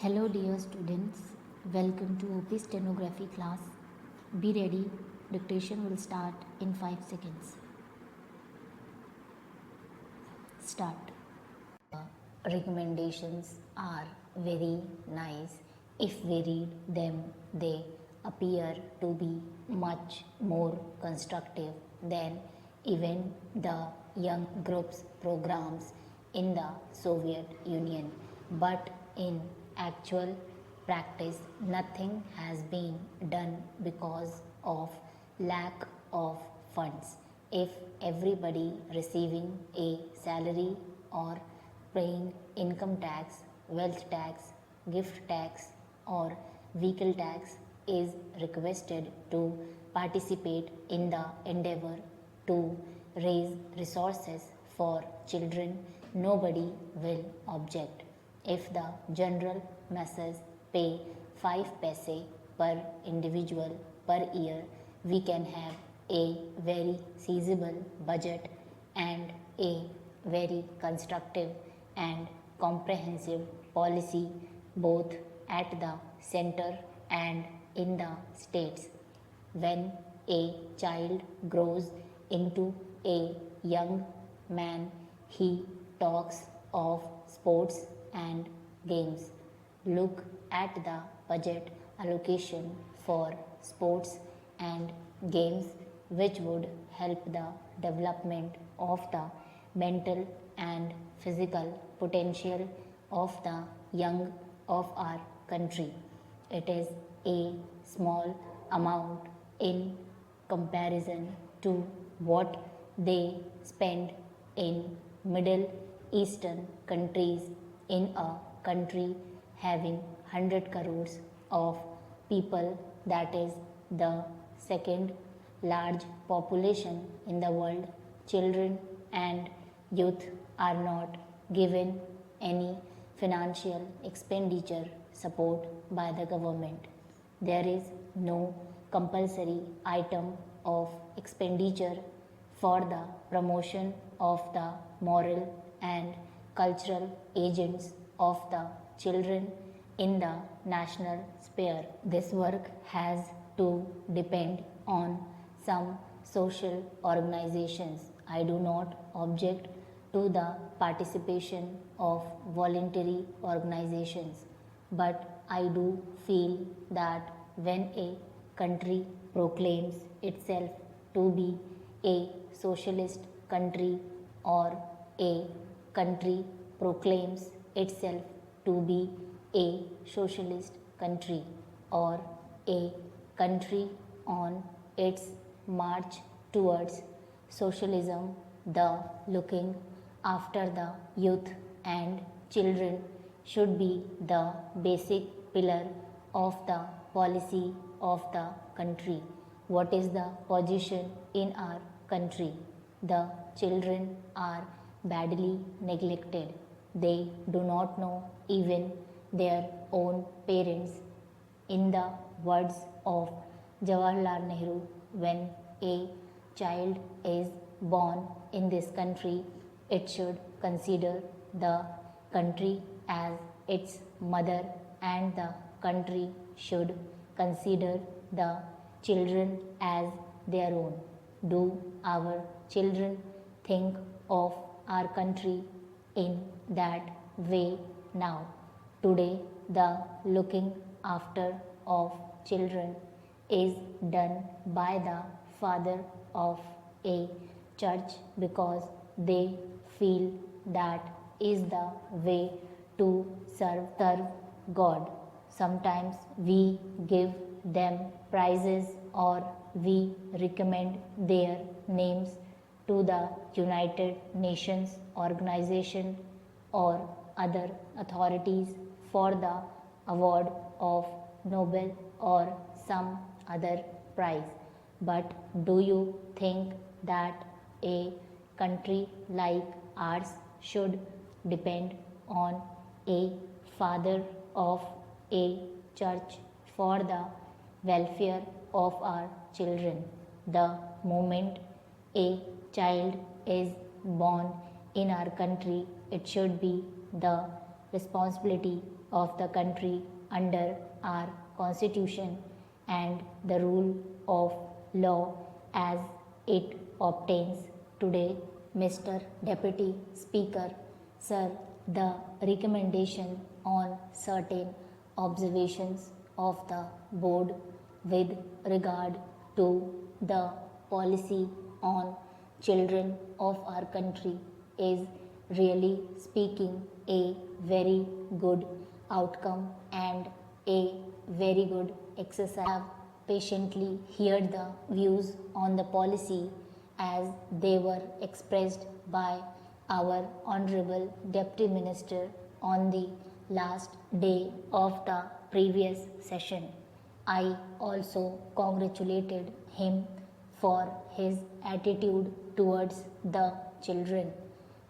Hello dear students, welcome to OP Stenography class. Be ready, dictation will start in 5 seconds. Start. Recommendations are very nice. If we read them, they appear to be much more constructive than even the young groups programs in the Soviet Union. But in actual practice, nothing has been done because of lack of funds. If everybody receiving a salary or paying income tax, wealth tax, gift tax, or vehicle tax is requested to participate in the endeavor to raise resources for children, nobody will object. If the general masses pay 5 paise per individual per year, we can have a very feasible budget and a very constructive and comprehensive policy both at the center and in the states. When a child grows into a young man, he talks of sports and games. Look at the budget allocation for sports and games, which would help the development of the mental and physical potential of the young of our country. It is a small amount in comparison to what they spend in Middle Eastern countries, in a country having 100 crores of people, that is the second large population in the world. Children and youth are not given any financial expenditure support by the government. There is no compulsory item of expenditure for the promotion of the moral and cultural agents of the children in the national sphere. This work has to depend on some social organizations. I do not object to the participation of voluntary organizations, but I do feel that when a country proclaims itself to be a socialist country, or a country proclaims itself to be a socialist country, or a country on its march towards socialism, the looking after the youth and children should be the basic pillar of the policy of the country. What is the position in our country? The children are badly neglected. They do not know even their own parents. In the words of Jawaharlal Nehru, when a child is born in this country, it should consider the country as its mother, and the country should consider the children as their own. Do our children think of our country in that way now? Today, the looking after of children is done by the father of a church because they feel that is the way to serve God. Sometimes we give them prizes, or we recommend their names to the United Nations organization or other authorities for the award of Nobel or some other prize. But do you think that a country like ours should depend on a father of a church for the welfare of our children? The moment a child is born in our country, it should be the responsibility of the country under our constitution and the rule of law as it obtains today. Mr. Deputy Speaker, Sir, the recommendation on certain observations of the board with regard to the policy on children of our country is really speaking a very good outcome and a very good exercise. I have patiently heard the views on the policy as they were expressed by our Honorable Deputy Minister on the last day of the previous session. I also congratulated him for his attitude towards the children,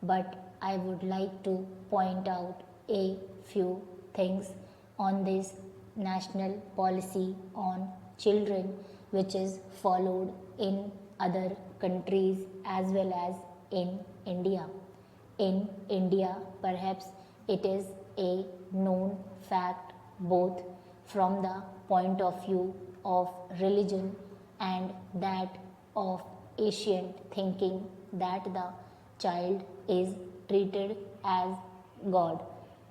but I would like to point out a few things on this national policy on children which is followed in other countries as well as in India. In India, perhaps it is a known fact both from the point of view of religion and that of ancient thinking that the child is treated as God.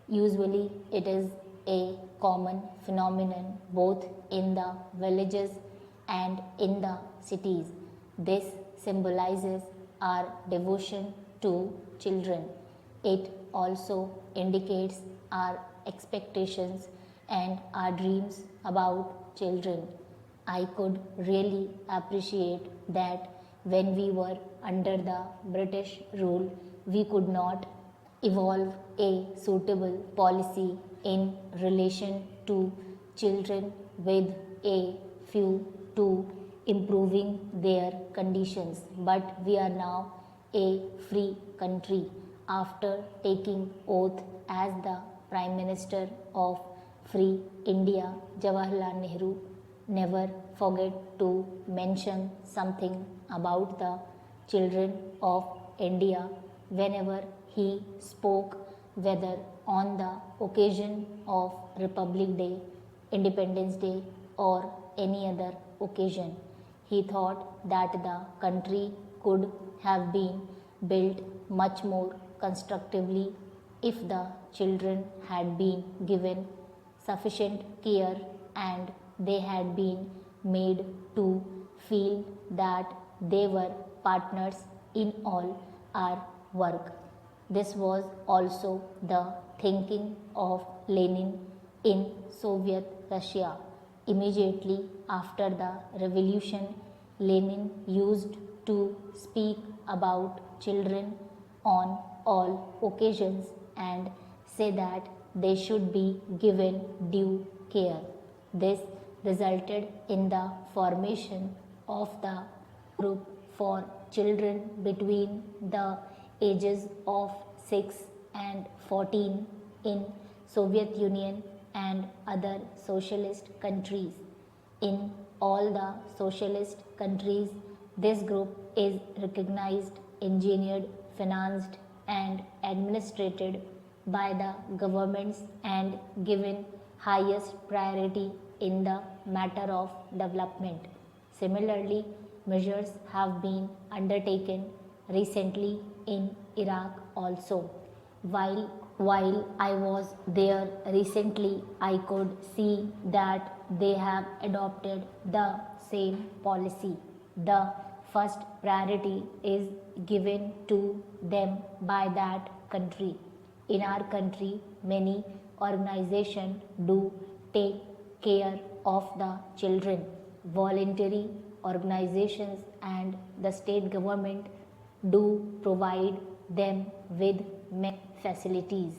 Usually, it is a common phenomenon both in the villages and in the cities. This symbolizes our devotion to children. It also indicates our expectations and our dreams about children. I could really appreciate that when we were under the British rule, we could not evolve a suitable policy in relation to children with a view to improving their conditions. But we are now a free country. After taking oath as the Prime Minister of Free India, Jawaharlal Nehru never forget to mention something about the children of India whenever he spoke, whether on the occasion of Republic Day, Independence Day, or any other occasion. He thought that the country could have been built much more constructively if the children had been given sufficient care and they had been made to feel that they were partners in all our work. This was also the thinking of Lenin in Soviet Russia. Immediately after the revolution, Lenin used to speak about children on all occasions and say that they should be given due care. This resulted in the formation of the group for children between the ages of 6 and 14 in Soviet Union and other socialist countries. In all the socialist countries, this group is recognized, engineered, financed and administrated by the governments and given highest priority in the matter of development. Similarly, measures have been undertaken recently in Iraq also. While I was there recently, I could see that they have adopted the same policy. The first priority is given to them by that country. In our country, many organizations do take care of the children. Voluntary organizations and the state government do provide them with many facilities.